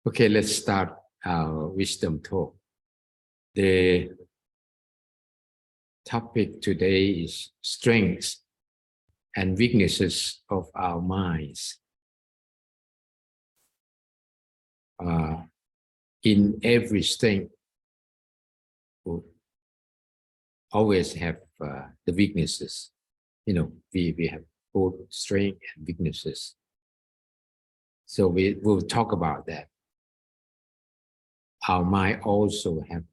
Okay, let's start our wisdom talk. The topic today is strengths and weaknesses of our minds. In every strength, we always have the weaknesses. We have both strength and weaknesses. So we will talk about that. Our mind also have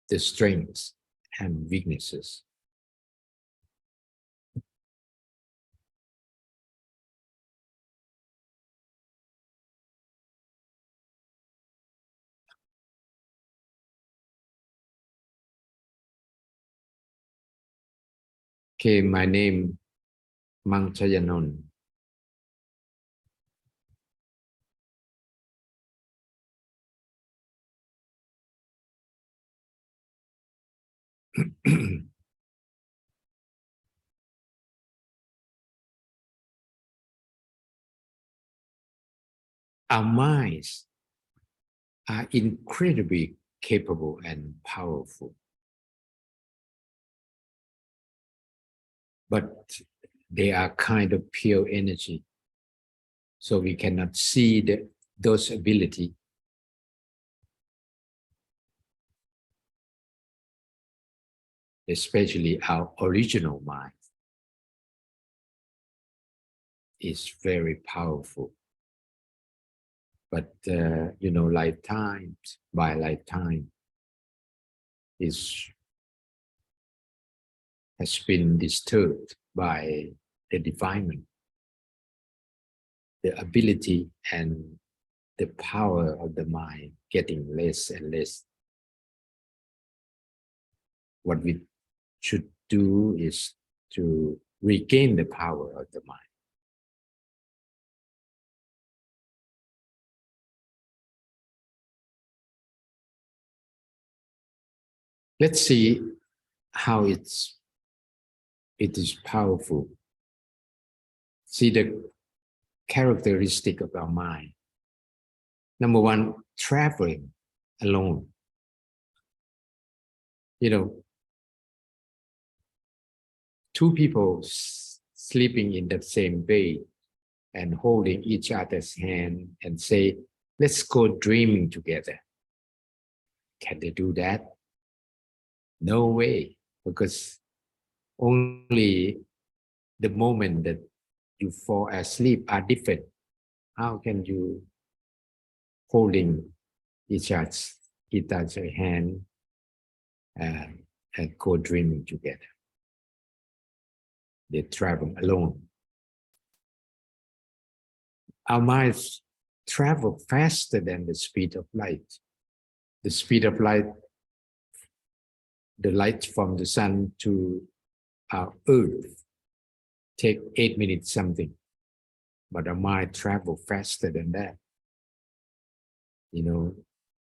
the strengths and weaknesses. Okay, my name Mang Chayanon. Our minds are incredibly capable and powerful. But they are kind of pure energy. So we cannot see those abilities. Especially our original mind is very powerful. But, lifetimes by lifetime has been disturbed by the defilement, the ability and the power of the mind getting less and less. What we should do is to regain the power of the mind. Let's see how it is powerful. See the characteristic of our mind. Number one, traveling alone. Two people sleeping in the same bed and holding each other's hand and say, let's go dreaming together. Can they do that? No way, because only the moment that you fall asleep are different. How can you holding each other's hand and go dreaming together? They travel alone. Our minds travel faster than the speed of light. The speed of light, the light from the sun to our earth, take 8 minutes something. But our mind travel faster than that.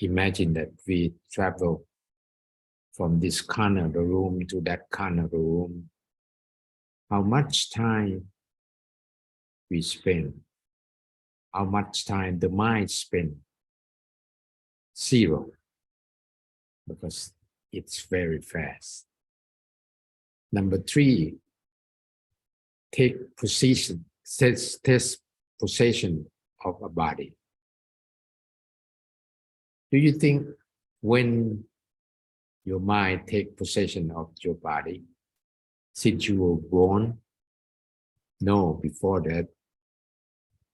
Imagine that we travel from this corner of the room to that corner of the room. How much time we spend? How much time the mind spends? Zero, because it's very fast. Number three, take possession, test possession of a body. Do you think when your mind take possession of your body, since you were born? No, before that,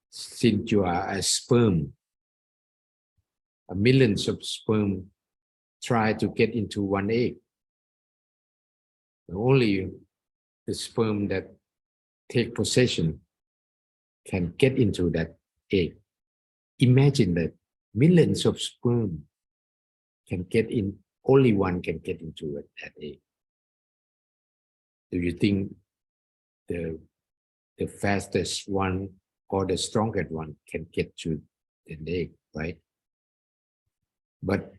since you are a sperm, millions of sperm try to get into one egg. Only the sperm that take possession can get into that egg. Imagine that millions of sperm can get in, only one can get into that egg. Do you think the fastest one or the strongest one can get to the egg, right? But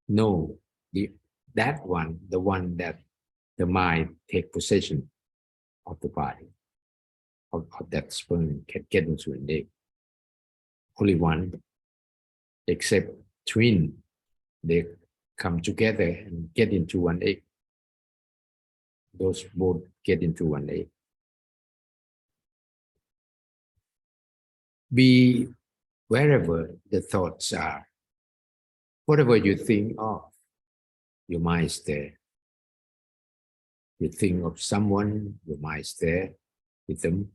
no, that one, the one that the mind take possession of the body, of that sperm can get into an egg. Only one. except twin, they come together and get into one egg. Those both get into one egg. Be wherever the thoughts are. Whatever you think of, your mind is there. You think of someone, your mind is there with them.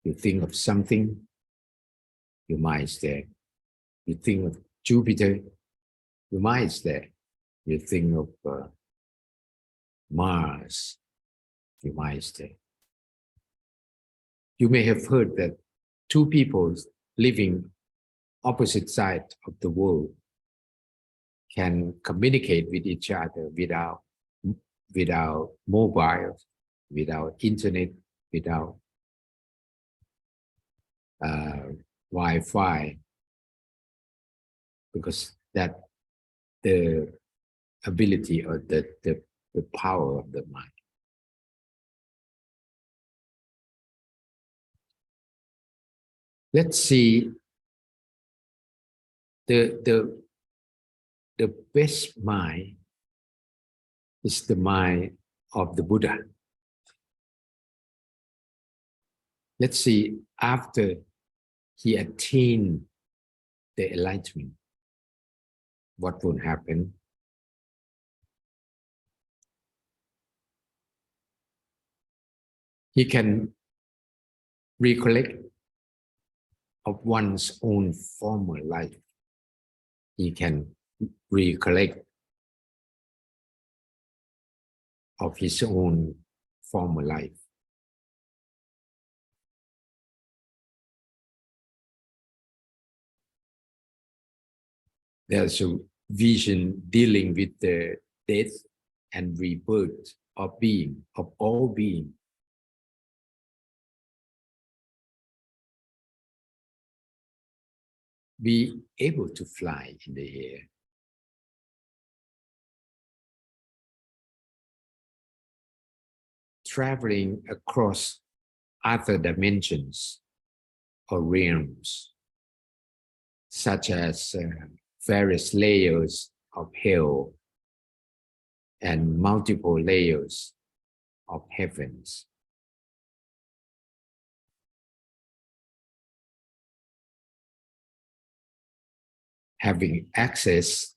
You think of something, your mind is there. You think of Jupiter, your mind is there. You think of Mars, your mind is there. You may have heard that two people living opposite sides of the world can communicate with each other without mobile, without internet, without Wi-Fi, because that the ability or the power of the mind. Let's see the best mind is the mind of the Buddha. Let's see, after he attained the enlightenment, what would happen? He can recollect of one's own former life. He can recollect of his own former life. There's a vision dealing with the death and rebirth of being, of all being. Be able to fly in the air. Traveling across other dimensions or realms, such as various layers of hell and multiple layers of heavens. Having access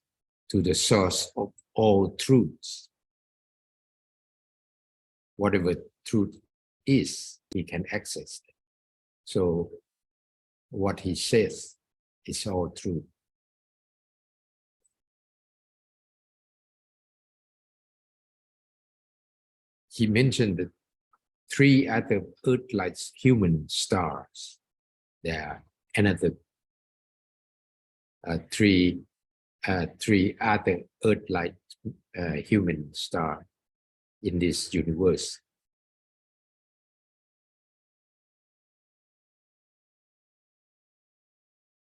to the source of all truths. Whatever truth is, he can access it. So what he says is all true. He mentioned the three other Earth-like human stars. There are another three other Earth-like human stars in this universe.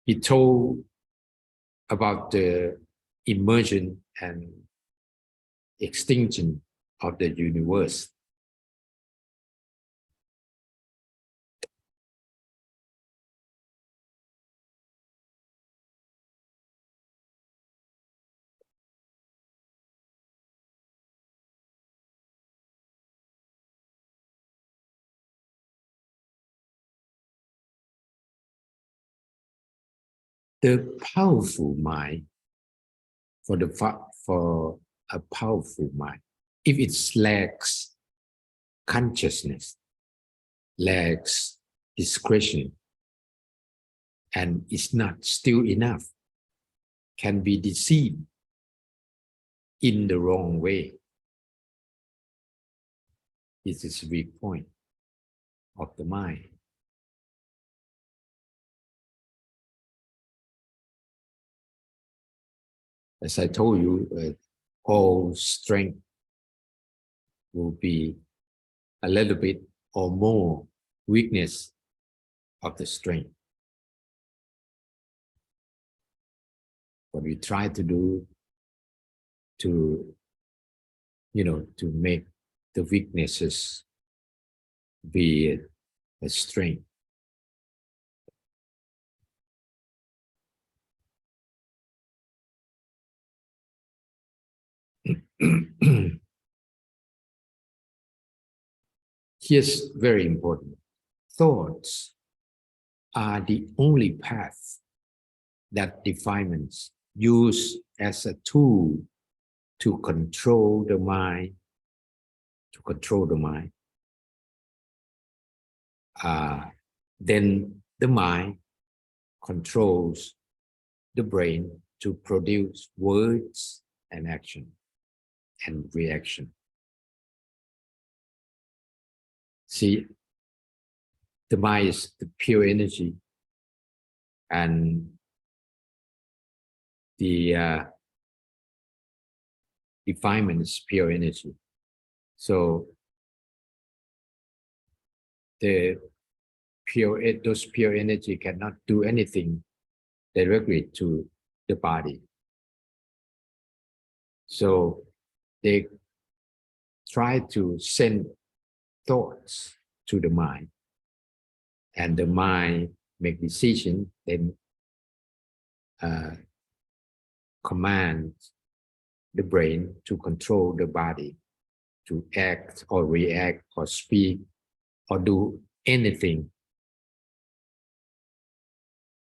He told about the immersion and extinction of the universe. The powerful mind, for a powerful mind, if it lacks consciousness, lacks discretion, and is not still enough, can be deceived in the wrong way. This is the weak point of the mind. As I told you, all strength will be a little bit or more weakness of the strength. What we try to do to make the weaknesses be a strength. Here's very important. Thoughts are the only path that defilements use as a tool to control the mind, to control the mind. Then the mind controls the brain to produce words and action and reaction. See, the mind is the pure energy, and the defilement is pure energy. So those pure energy cannot do anything directly to the body. So they try to send thoughts to the mind, and the mind make decision, then command the brain to control the body, to act or react or speak or do anything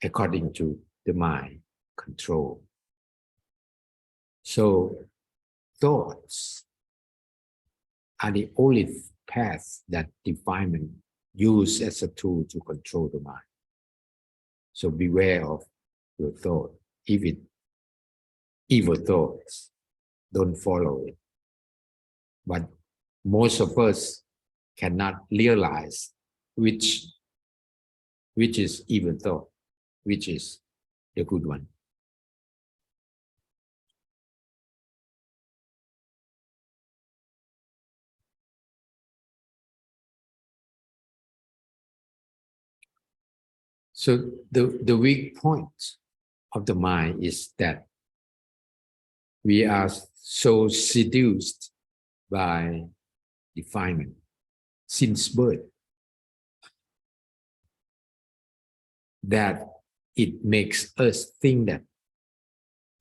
according to the mind control. So thoughts are the only path that defilement use as a tool to control the mind. So beware of your thought. If it evil thoughts, don't follow it. But most of us cannot realize which is evil thought, which is the good one. So the weak point of the mind is that we are so seduced by defilement since birth that it makes us think that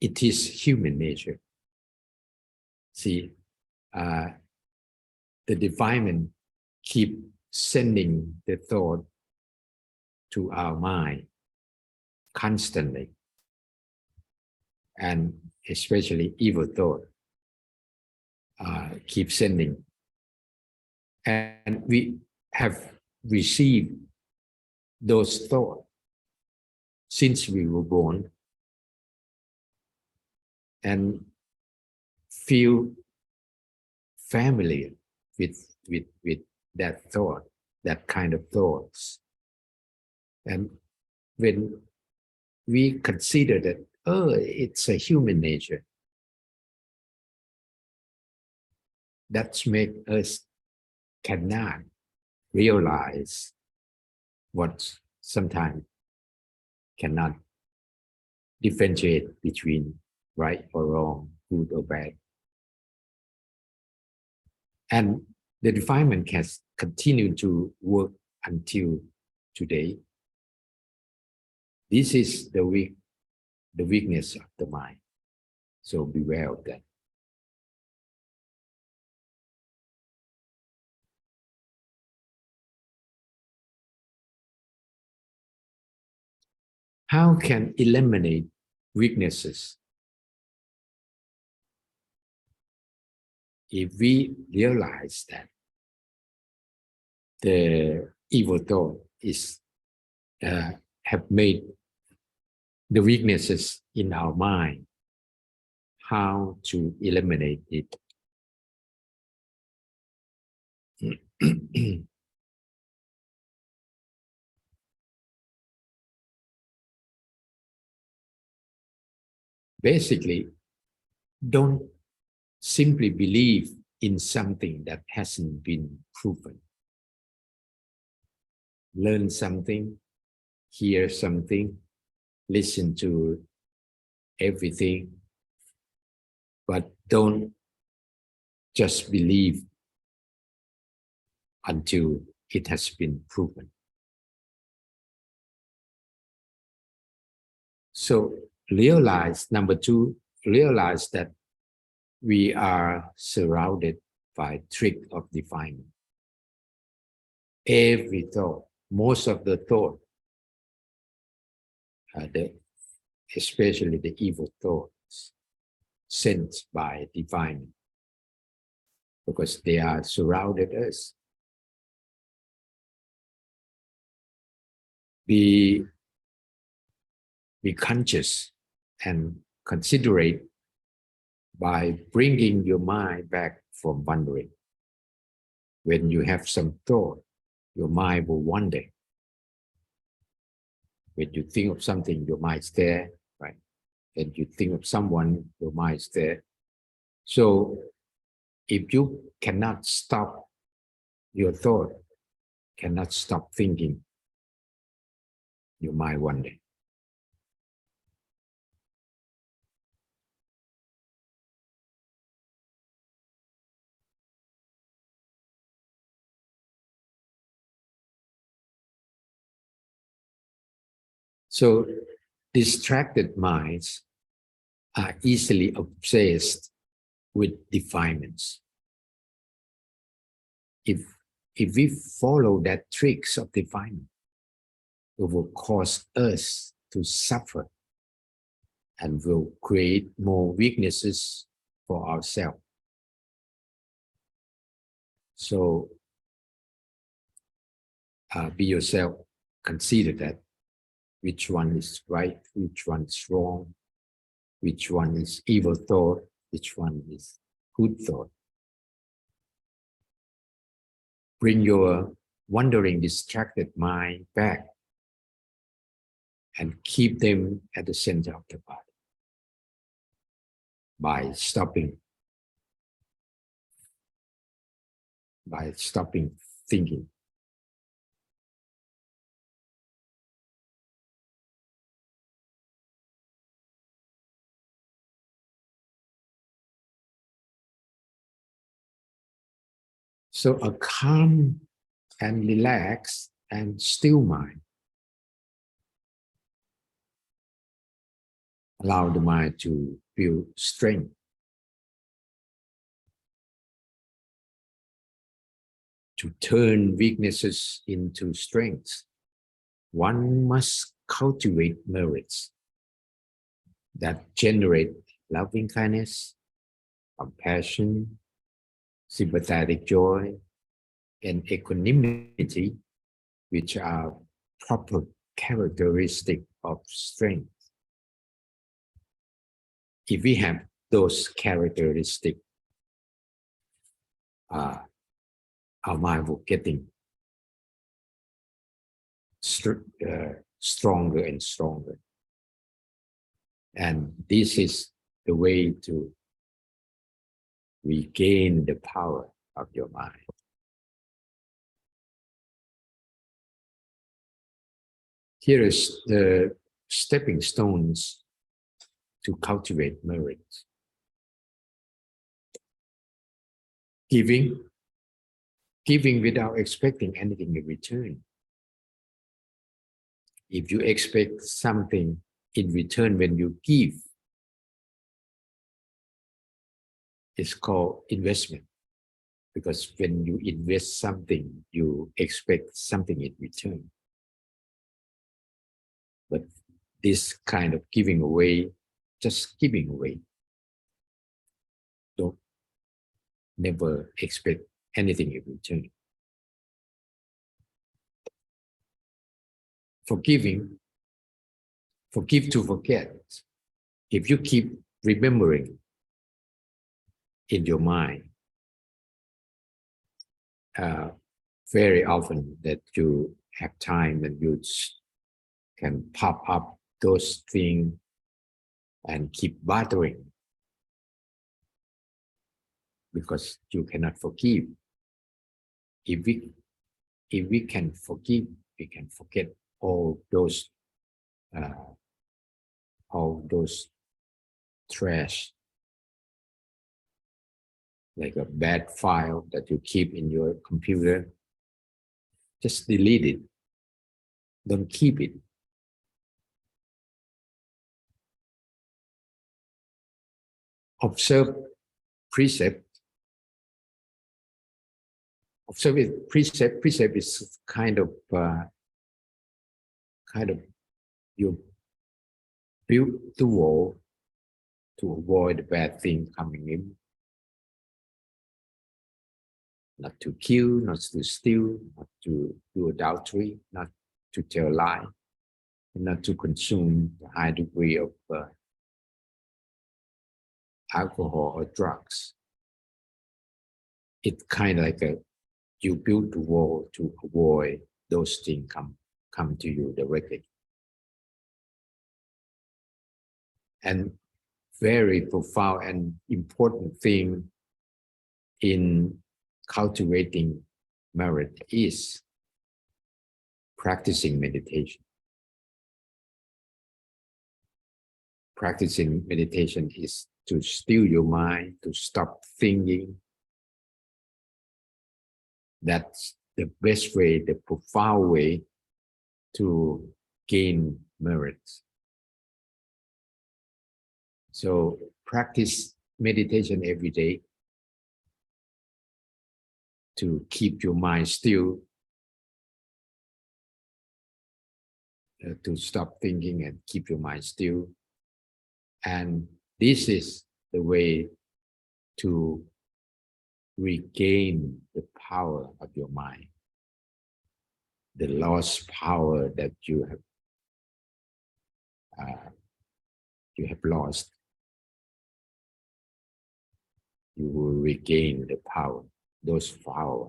it is human nature. See, the defilement keep sending the thought to our mind constantly, and especially evil thought keep sending. And we have received those thoughts since we were born and feel familiar with that thought, that kind of thoughts. And when we consider that, oh, it's a human nature, that's make us cannot realize what sometimes cannot differentiate between right or wrong, good or bad. And the defilement has continued to work until today. This is the weakness of the mind. So beware of that. How can eliminate weaknesses? If we realize that the evil thought is have made the weaknesses in our mind, how to eliminate it? Basically, don't simply believe in something that hasn't been proven. Learn something, hear something, listen to everything, but don't just believe until it has been proven. So realize, number two, realize that we are surrounded by trick of definement. Every thought, most of the thought, especially the evil thoughts, sent by definement, because they are surrounded us. Be conscious and considerate by bringing your mind back from wandering. When you have some thought, your mind will wander. When you think of something, your mind is there, right? When you think of someone, your mind is there. So if you cannot stop your thought, cannot stop thinking, your mind wander. So distracted minds are easily obsessed with defilements. If we follow that tricks of defilement, it will cause us to suffer and will create more weaknesses for ourselves. So be yourself, consider that which one is right, which one is wrong, which one is evil thought, which one is good thought. Bring your wandering, distracted mind back and keep them at the center of the body by stopping thinking. So a calm and relaxed and still mind allow the mind to build strength, to turn weaknesses into strengths. One must cultivate merits that generate loving kindness, compassion, sympathetic joy, and equanimity, which are proper characteristics of strength. If we have those characteristics, our mind will getting stronger and stronger. And this is the way to regain the power of your mind. Here is the stepping stones to cultivate merit. Giving without expecting anything in return. If you expect something in return when you give, it's called investment. Because when you invest something, you expect something in return. But this kind of giving away, just giving away, don't never expect anything in return. Forgiving, forgive to forget. If you keep remembering in your mind, very often that you have time and you can pop up those things and keep bothering because you cannot forgive. If we can forgive, we can forget all those trash, like a bad file that you keep in your computer. Just delete it. Don't keep it. Observe precept. Observe it, precept is kind of you build the wall to avoid the bad thing coming in. Not to kill, not to steal, not to do adultery, not to tell lie, and not to consume a high degree of alcohol or drugs. It's kind of like you build the wall to avoid those things come to you directly. And very profound and important thing in cultivating merit is practicing meditation. Practicing meditation is to still your mind, to stop thinking. That's the best way, the profound way to gain merit. So practice meditation every day to keep your mind still, to stop thinking and keep your mind still. And this is the way to regain the power of your mind, the lost power that you have lost. You will regain the power, those power.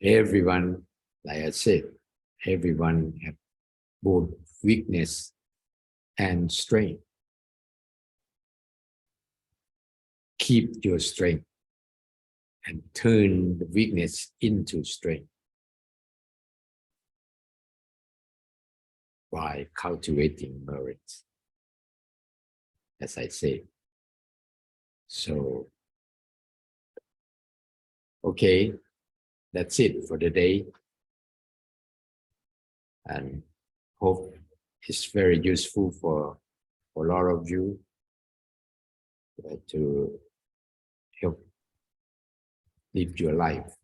Everyone, like I said, everyone have both weakness and strength. Keep your strength and turn the weakness into strength by cultivating merit, as I say. So, okay, that's it for the day. And hope it's very useful for a lot of you to help live your life